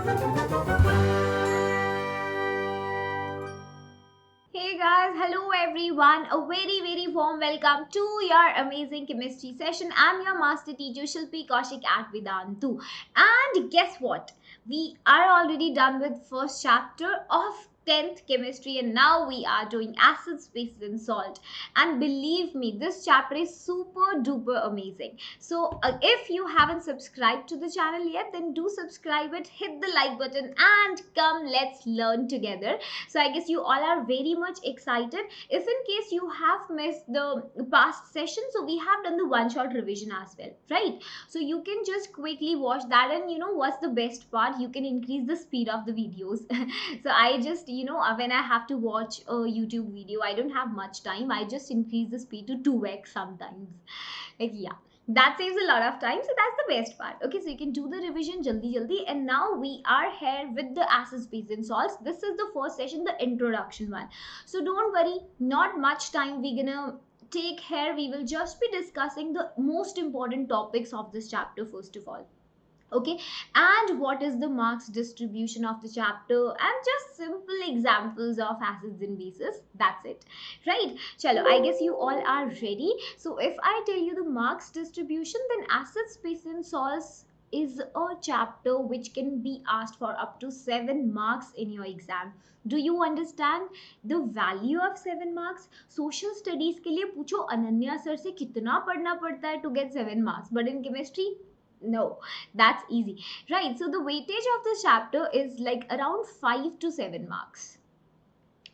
Hey guys, hello everyone. A very warm welcome to your amazing chemistry session. I'm your master teacher Shilpi Kaushik at Vedantu. And guess what? We are already done with first chapter of 10th chemistry and now we are doing acids, bases and salt. And believe me, this chapter is super duper amazing. So if you haven't subscribed to the channel yet, then do subscribe it, hit the like button and come let's learn together. So I guess you all are very much excited. If in case you have missed the past session, so we have done the one shot revision as well, right? So you can just quickly watch that, and you know what's the best part, you can increase the speed of the videos. So I just, when I have to watch a YouTube video, I don't have much time, I just increase the speed to 2x sometimes. Like, yeah, that saves a lot of time, so that's the best part. Okay, so you can do the revision jaldi, and now we are here with the acids, bases and salts. This is the first session, the introduction one. So don't worry, not much time we're gonna take here. We will just be discussing the most important topics of this chapter first of all. Okay, and what is the marks distribution of the chapter, and just simple examples of acids and bases. That's it, right? Chalo, I guess you all are ready. So if I tell you the marks distribution, then acids, bases and salts is a chapter which can be asked for up to 7 marks in your exam. Do you understand the value of 7 marks? Social studies के लिए पूछो Ananya sir से कितना पढ़ना पड़ता है to get 7 marks, but in chemistry, no, that's easy, right? So the weightage of this chapter is like around 5 to 7 marks.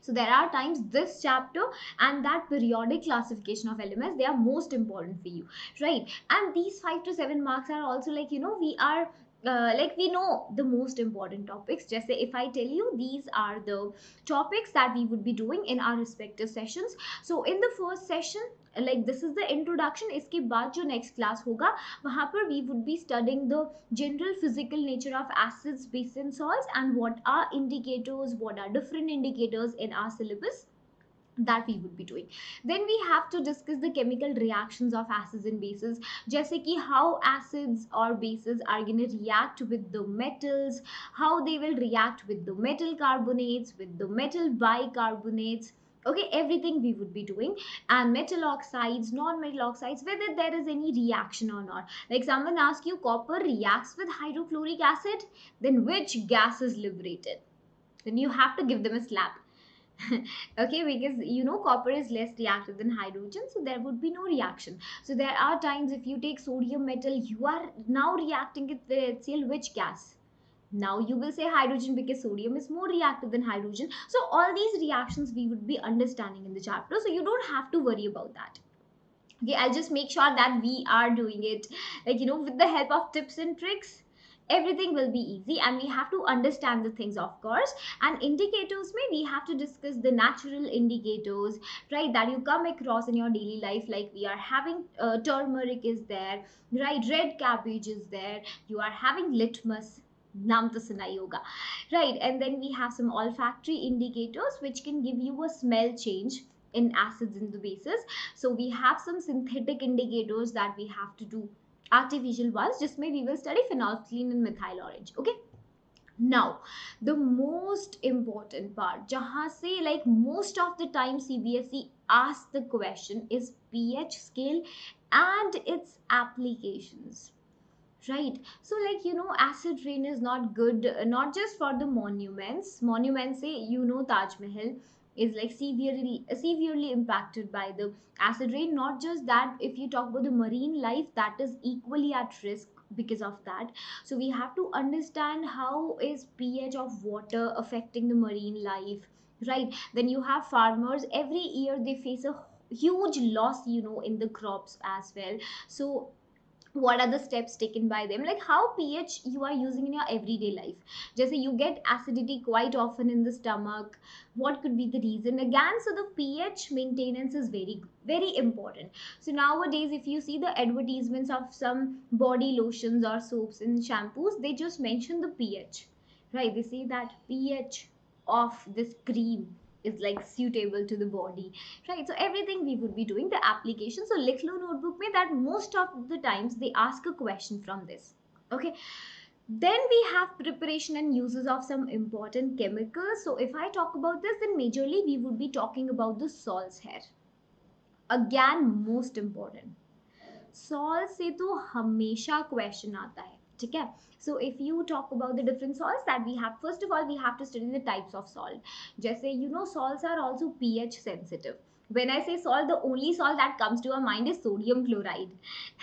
So there are times this chapter and that periodic classification of elements, they are most important for you, right? And these 5 to 7 marks are also like, we are like we know the most important topics. Just say if I tell you these are the topics that we would be doing in our respective sessions. So in the first session, like this is the introduction, इसके बाद जो next class होगा वहाँ पर we would be studying the general physical nature of acids, bases and salts, and what are indicators, what are different indicators in our syllabus that we would be doing. Then we have to discuss the chemical reactions of acids and bases, जैसे कि how acids or bases are going to react with the metals, how they will react with the metal carbonates, with the metal bicarbonates. Okay, everything we would be doing. And metal oxides, non-metal oxides, whether there is any reaction or not. Like someone asks you copper reacts with hydrochloric acid, then which gas is liberated? Then you have to give them a slap. Okay, because copper is less reactive than hydrogen, so there would be no reaction. So there are times if you take sodium metal, you are now reacting it with HCl, which gas? Now you will say hydrogen because sodium is more reactive than hydrogen. So all these reactions we would be understanding in the chapter, so you don't have to worry about that. Okay, I'll just make sure that we are doing it, like, with the help of tips and tricks. Everything will be easy, and we have to understand the things, of course. And indicators, may we have to discuss the natural indicators, right, that you come across in your daily life. Like we are having turmeric is there, right, red cabbage is there, you are having litmus, naam to suna hi hoga, right? And then we have some olfactory indicators which can give you a smell change in acids and the bases. So we have some synthetic indicators that we have to do, artificial ones. Just maybe we will study phenolphthalein and methyl orange. Okay, now the most important part, jahan se like most of the time CBSE asks the question, is pH scale and its applications, right? So like, acid rain is not good, not just for the monuments say, Taj Mahal is like severely impacted by the acid rain. Not just that, if you talk about the marine life, that is equally at risk because of that. So we have to understand how is pH of water affecting the marine life, right? Then you have farmers, every year they face a huge loss, in the crops as well. So what are the steps taken by them, like how pH you are using in your everyday life? Just you get acidity quite often in the stomach, what could be the reason again? So the pH maintenance is very important. So nowadays if you see the advertisements of some body lotions or soaps and shampoos, they just mention the pH, right? They say that pH of this cream is like suitable to the body, right? So everything we would be doing the application. So likh lo notebook mein that most of the times they ask a question from this. Okay, Then we have preparation and uses of some important chemicals. So if I talk about this, then majorly we would be talking about the salts here. Again, most important, salt से तो हमेशा question आता है, ठीक है. So if you talk about the different salts that we have, first of all we have to study the types of salt. जैसे you know salts are also pH sensitive. When I say salt, the only salt that comes to our mind is sodium chloride,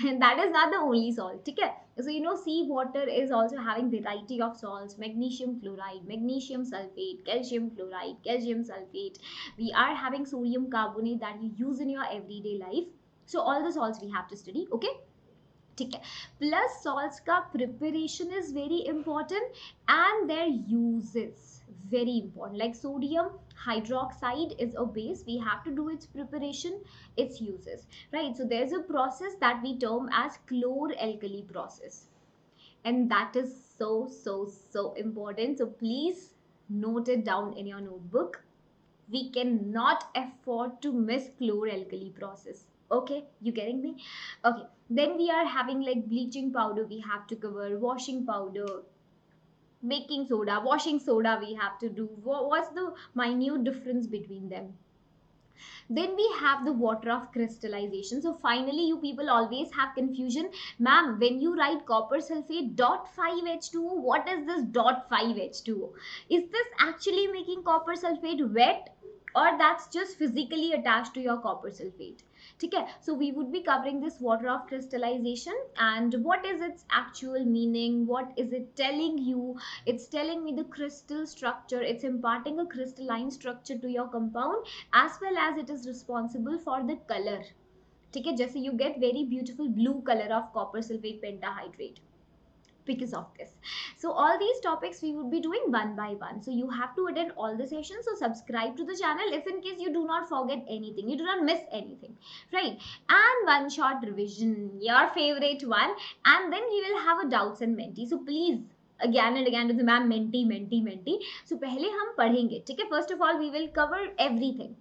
and that is not the only salt, okay? So you know, sea water is also having variety of salts: magnesium chloride, magnesium sulfate, calcium chloride, calcium sulfate. We are having sodium carbonate that you use in your everyday life. So all the salts we have to study, okay? ठीक है. Plus salts का preparation is very important and there uses very important, like sodium hydroxide is a base, we have to do its preparation, its uses, right? So there's a process that we term as chlor-alkali process, and that is so important. So please note it down in your notebook. We cannot afford to miss chlor-alkali process, okay? You getting me? Okay. Then we are having like bleaching powder we have to cover, washing powder, baking soda, washing soda we have to do. What's the minute difference between them? Then we have the water of crystallization. So finally, you people always have confusion, ma'am, when you write copper sulfate dot 5H2O, what is this dot 5H2O? Is this actually making copper sulfate wet, or that's just physically attached to your copper sulfate? Okay, so we would be covering this water of crystallization and what is its actual meaning, what is it telling you. It's telling me the crystal structure, it's imparting a crystalline structure to your compound, as well as it is responsible for the color. ठीक है, जैसे you get very beautiful blue color of copper sulfate pentahydrate because of this. So all these topics we would be doing one by one, so you have to attend all the sessions. So subscribe to the channel if in case you do not forget anything, you do not miss anything, right? And one short revision, your favorite one, and then we will have a doubts and menti. So please again and again to the ma'am, menti. So पहले हम पढ़ेंगे, ठीक है? First of all we will cover everything.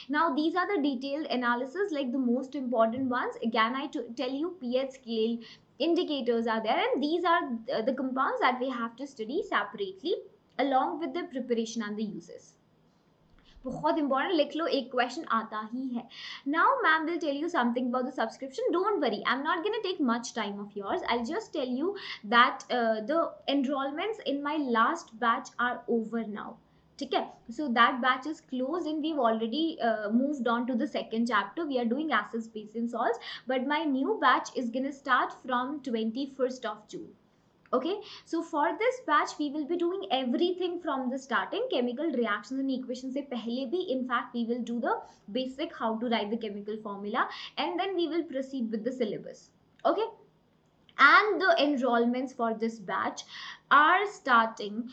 Now these are the detailed analysis, like the most important ones. Again I tell you, pH scale indicators are there, and these are the compounds that we have to study separately along with the preparation and the uses. बहुत important, लिख लो, एक question आता ही है. Now ma'am will tell you something about the subscription. Don't worry, I am not gonna take much time of yours. I just tell you that the enrolments in my last batch are over now, ठीक है? So that batch is closed and we've already moved on to the second chapter. We are doing acid, base and salts, but my new batch is gonna start from 21st of June. Okay, so for this batch we will be doing everything from the starting, chemical reactions and equations se pehle bhi. In fact, we will do the basic how to write the chemical formula, and then we will proceed with the syllabus. Okay, and the enrollments for this batch are starting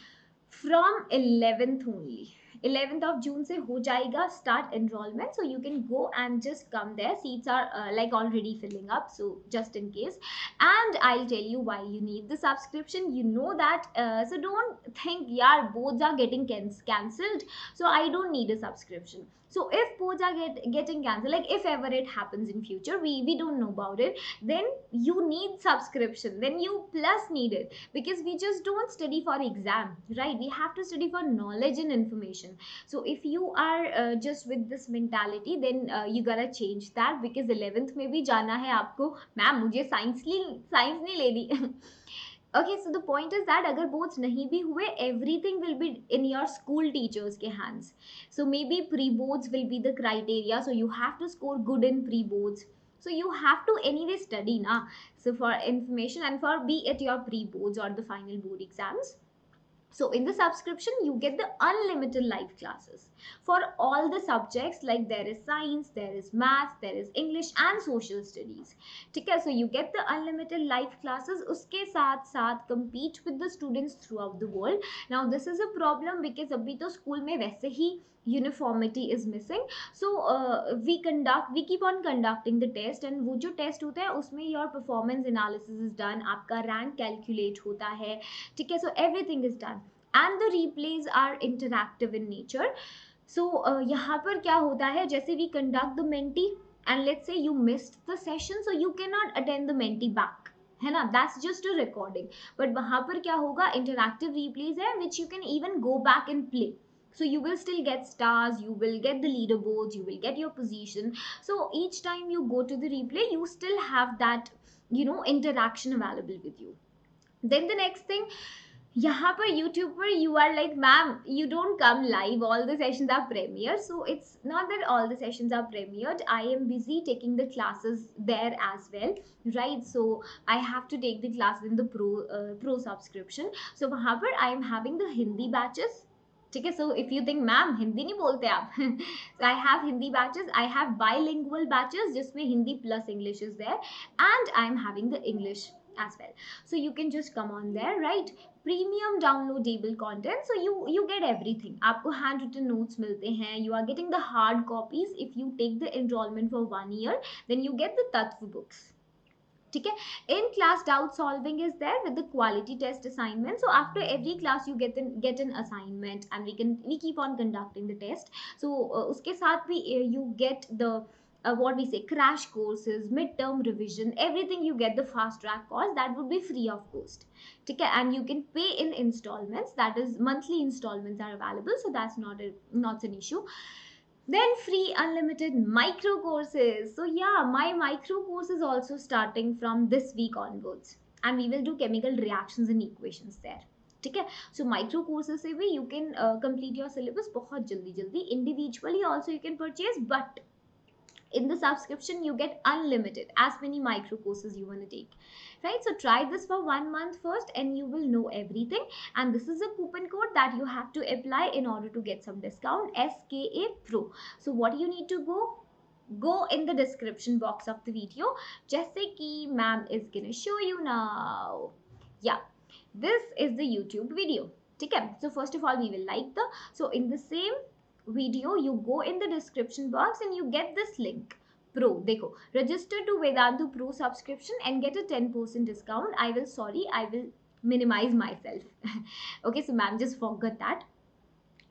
from 11th only. 11th of June से हो जाएगा start enrollment, so you can go and just come there. Seats are like already filling up, so just in case. And I'll tell you why you need the subscription, you know that. So don't think yaar boards are getting cancelled, so I don't need a subscription. So if boards are getting cancelled, like if ever it happens in future, we don't know about it, then you need subscription, then you plus need it, because we just don't study for exam, right? We have to study for knowledge and information. So if you are just with this mentality, then you gotta change that, because 11th में भी जाना है आपको. Ma'am मुझे science नहीं लेनी. Okay, so the point is that अगर boards नहीं भी हुए, everything will be in your school teachers के hands. So maybe pre-boards will be the criteria, so you have to score good in pre-boards. So you have to anyway study na. So for information and for be it your pre-boards or the final board exams. So in the subscription, you get the unlimited live classes for all the subjects, like there is science, there is math, there is English and social studies. Okay, so you get the unlimited live classes. Uske साथ compete with the students throughout the world. Now this is a problem because अभी तो school में वैसे ही uniformity is missing. So we keep on conducting the test, and वो जो test होता है उसमें your performance analysis is done, आपका rank calculate होता है, ठीक है? So everything is done, and the replays are interactive in nature. So यहाँ पर क्या होता है, जैसे we conduct the menti, and let's say you missed the session, so you cannot attend the menti back, है ना, that's just a recording. But वहां पर क्या होगा, इंटरैक्टिव रिप्लेज है which you can even go back and play. So you will still get stars, you will get the leaderboards, you will get your position. So each time you go to the replay, you still have that, you know, interaction available with you. Then the next thing, यहाँ पर YouTube पर you are like, ma'am, you don't come live, all the sessions are premiere. So it's not that all the sessions are premiered. I am busy taking the classes there as well, right? So I have to take the classes in the pro subscription. So वहाँ पर I am having the Hindi batches. ठीक है, so if you think ma'am Hindi नहीं बोलते आप, so I have Hindi batches, I have bilingual batches जिसमें Hindi plus English is there, and I am having the English as well. So you can just come on there, right? Premium downloadable content, so you get everything. आपको hand written notes मिलते हैं, you are getting the hard copies. If you take the enrollment for 1 year, then you get the Tattva books. ठीक है, in class doubt solving is there with the quality test assignment. So after every class you get an assignment, and we keep on conducting the test. So उसके साथ भी you get the what we say, crash courses, midterm revision, everything. You get the fast track course that would be free of cost. ठीक है, and you can pay in installments, that is monthly installments are available, so that's not an issue. Then free unlimited micro courses. So yeah, my micro course is also starting from this week onwards, and we will do chemical reactions and equations there. ठीक है, so micro courses से भी you can complete your syllabus बहुत जल्दी. Individually also you can purchase, but in the subscription you get unlimited as many micro courses you want to take, right? So try this for 1 month first and you will know everything. And this is a coupon code that you have to apply in order to get some discount, SKA Pro. So what you need to go in the description box of the video, जैसे कि ma'am is gonna show you now. Yeah, this is the YouTube video. ठीक है, so first of all we will like the, so in the same video you go in the description box and you get this link pro. देखो, register to Vedantu Pro subscription and get a 10% discount. I will minimize myself. Okay, so ma'am just forgot that.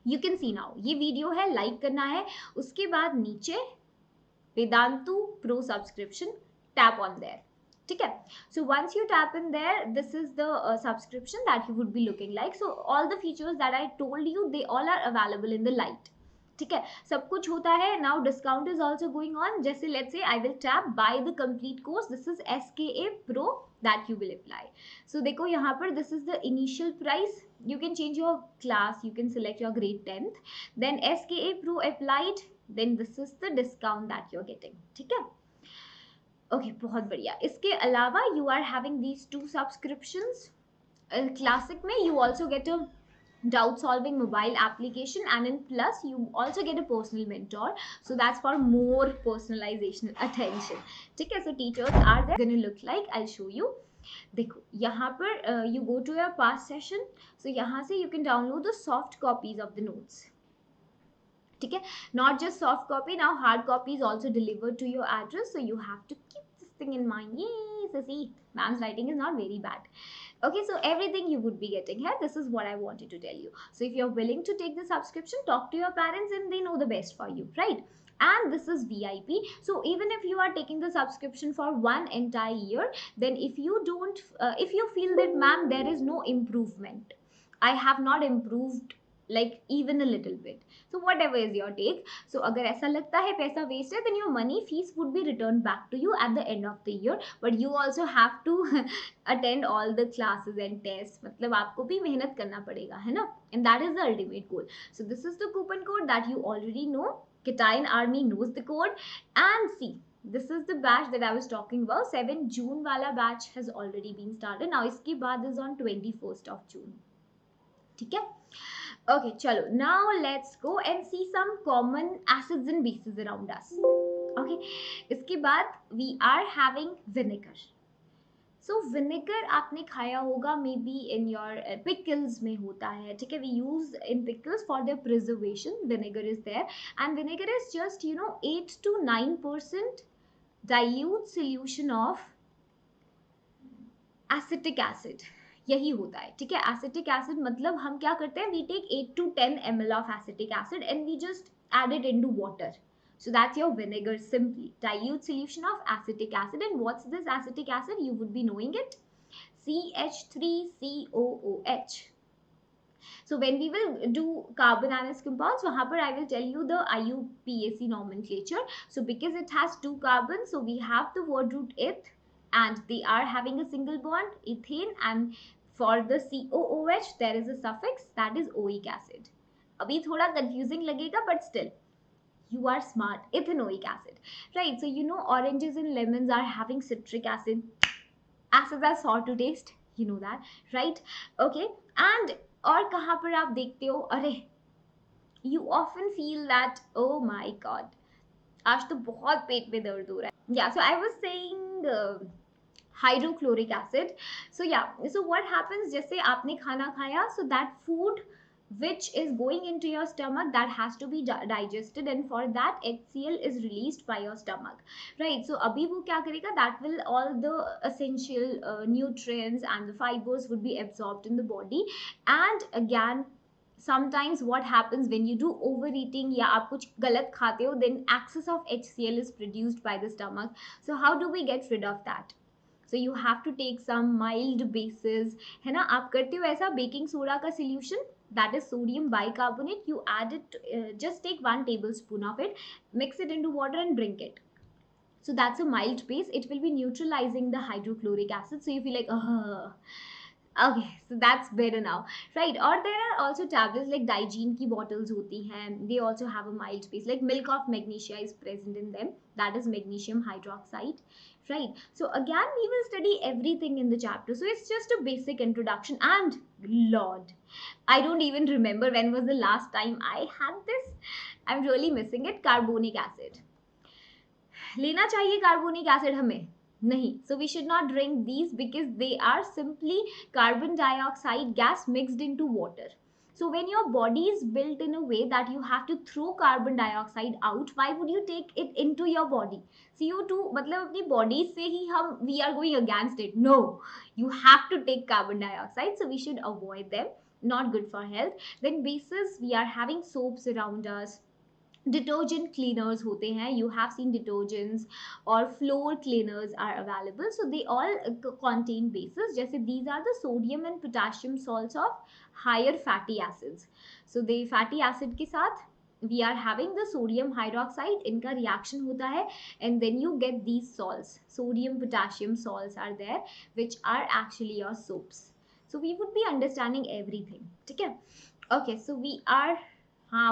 You can see now, ये video है, like करना है, उसके बाद नीचे Vedantu Pro subscription, tap on there. ठीक है, so once you tap in there, this is the subscription that you would be looking like. So all the features that I told you, they all are available in the light. ठीक है, सब कुछ होता है. Now discount is also going on. जैसे let's say I will tap buy the complete course, this is SKA Pro that you will apply. So देखो यहाँ पर this is the initial price. You can change your class, you can select your grade 10th, then SKA Pro applied, then this is the discount that you're getting. ठीक है, okay, बहुत बढ़िया. इसके अलावा you are having these 2 subscriptions. Classic में you also get a doubt solving mobile application, and in plus you also get a personal mentor, so that's for more personalization attention. ठीक है, so teachers are there gonna look like, I'll show you. देखो यहाँ पर you go to your past session, so यहाँ से you can download the soft copies of the notes. ठीक है, not just soft copy, now hard copy is also delivered to your address, so you have to keep this thing in mind. Yes, see, ma'am's writing is not very bad. Okay, so everything you would be getting here. This is what I wanted to tell you. So if you're willing to take the subscription, talk to your parents and they know the best for you, right? And this is VIP. So even if you are taking the subscription for 1 entire year, then if you don't, if you feel that ma'am there is no improvement, I have not improved like even a little bit, so whatever is your take. So अगर ऐसा लगता है पैसा waste है, then your money fees would be returned back to you at the end of the year, but you also have to attend all the classes and tests. मतलब आपको भी मेहनत करना पड़ेगा, है ना, and that is the ultimate goal. So this is the coupon code that you already know. Kitain Army knows the code. And see, this is the batch that I was talking about. 7 June वाला batch has already been started. Now इसके बाद is on 21st of June. ठीक है, okay, chalo, now let's go and see some common acids and bases around us. Okay, इसके बाद we are having vinegar. So vinegar आपने खाया होगा, maybe in your pickles में होता है. ठीक है, we use in pickles for their preservation. Vinegar is there, and vinegar is just 8 to 9% dilute solution of acetic acid. यही होता है. ठीक है, एसिटिक एसिड मतलब हम क्या करते हैं, we take 8 to 10 ml of acetic acid and we just add it into water. So that's your vinegar, simply dilute solution of acetic acid. And what's this acetic acid? You would be knowing it. CH3COOH. So when we will do carbon anion compounds, wahan par I will tell you the IUPAC nomenclature. So because it has two carbons, so we have the word root eth, and they are having a single bond, ethane, and for the COOH there is a suffix, that is oic acid. Abhi thoda confusing lagega, but still you are smart. Ethanoic acid, right? So you know oranges and lemons are having citric acid. Acids are sour to taste, you know that, right? Okay. And और कहाँ पर आप देखते हो, अरे you often feel that, oh my god, आज तो बहुत पेट में दर्द हो रहा है. Yeah, so I was saying hydrochloric acid. So yeah, so what happens, जैसे आपने खाना खाया, so that food which is going into your stomach, that has to be digested, and for that HCl is released by your stomach, right? So abhi wo kya karega, that will all the essential nutrients and the fibers would be absorbed in the body. And again, sometimes what happens when you do overeating या आप कुछ गलत खाते हो, then excess of HCl is produced by the stomach. So how do we get rid of that? So you have to take some mild bases, है ना? आप करते हो ऐसा, baking soda का solution, that is sodium bicarbonate, you add it, just take 1 tablespoon of it, mix it into water and drink it. So that's a mild base, it will be neutralizing the hydrochloric acid, so you feel like, okay, so that's better now, right? Or there are also tablets like Digene की bottles होती हैं, they also have a mild base, like milk of magnesia is present in them, that is magnesium hydroxide, right? So again we will study everything in the chapter, so it's just a basic introduction. And lord, I don't even remember when was the last time I had this. I'm really missing it. Carbonic acid, लेना चाहिए carbonic acid हमें? नहीं. So we should not drink these because they are simply carbon dioxide gas mixed into water. So when your body is built in a way that you have to throw carbon dioxide out, why would you take it into your body? CO2 मतलब अपनी body से ही हम we are going against it. No, you have to take carbon dioxide, so we should avoid them. Not good for health. Then bases, we are having soaps around us, detergent cleaners होते हैं, you have seen detergents, or floor cleaners are available, so they all contain bases. जैसे these are the sodium and potassium salts of higher fatty acids. So the fatty acid के साथ we are having the sodium hydroxide, इनका reaction होता है, and then you get these salts, sodium potassium salts are there, which are actually your soaps. So we would be understanding everything, ठीक है? Okay, so we are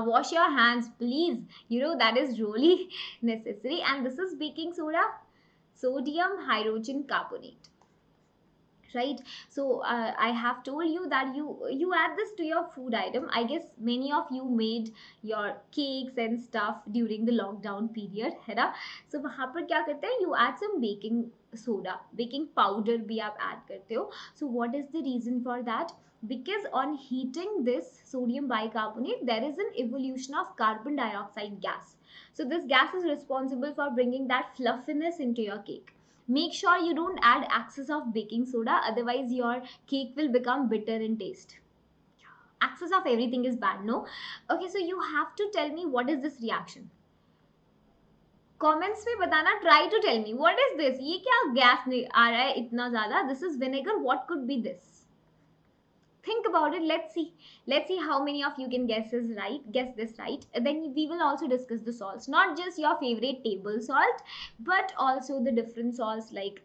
wash your hands please, you know that is really necessary. And this is baking soda, sodium hydrogen carbonate, right? So I have told you that you add this to your food item. I guess many of you made your cakes and stuff during the lockdown period, है ना? So वहाँ पर क्या करते हैं, you add some baking soda, baking powder भी आप add करते हो. So what is the reason for that? Because on heating this sodium bicarbonate, there is an evolution of carbon dioxide gas. So this gas is responsible for bringing that fluffiness into your cake. Make sure you don't add excess of baking soda, otherwise your cake will become bitter in taste. Excess of everything is bad, no? Okay, so you have to tell me what is this reaction. Comments में बताना, try to tell me what is this. ये क्या gas आ रहा है इतना ज्यादा? This is vinegar. What could be this? Think about it. Let's see how many of you can guess this right. Then we will also discuss the salts, not just your favorite table salt, but also the different salts like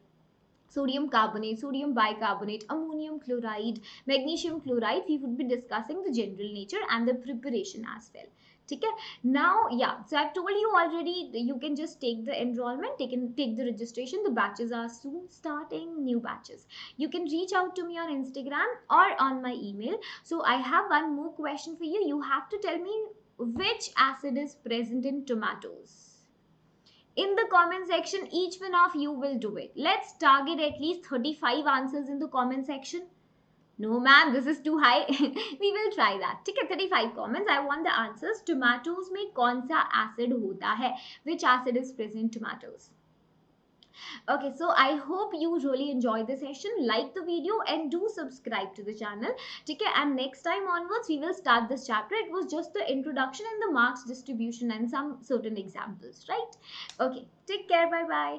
sodium carbonate, sodium bicarbonate, ammonium chloride, magnesium chloride. We would be discussing the general nature and the preparation as well. Okay, now yeah, so I've told you already, you can just take the enrollment, take the registration. The batches are soon starting, new batches. You can reach out to me on Instagram or on my email. So I have one more question for you. You have to tell me which acid is present in tomatoes. In the comment section, each one of you will do it. Let's target at least 35 answers in the comment section. No man, this is too high. We will try that. ठीक है, 35 comments. I want the answers. Tomatoes में कौन सा acid होता है? Which acid is present in tomatoes? Okay, so I hope you really enjoyed the session. Like the video and do subscribe to the channel. ठीक है, and next time onwards we will start this chapter. It was just the introduction and the marks distribution and some certain examples, right? Okay, take care. Bye bye.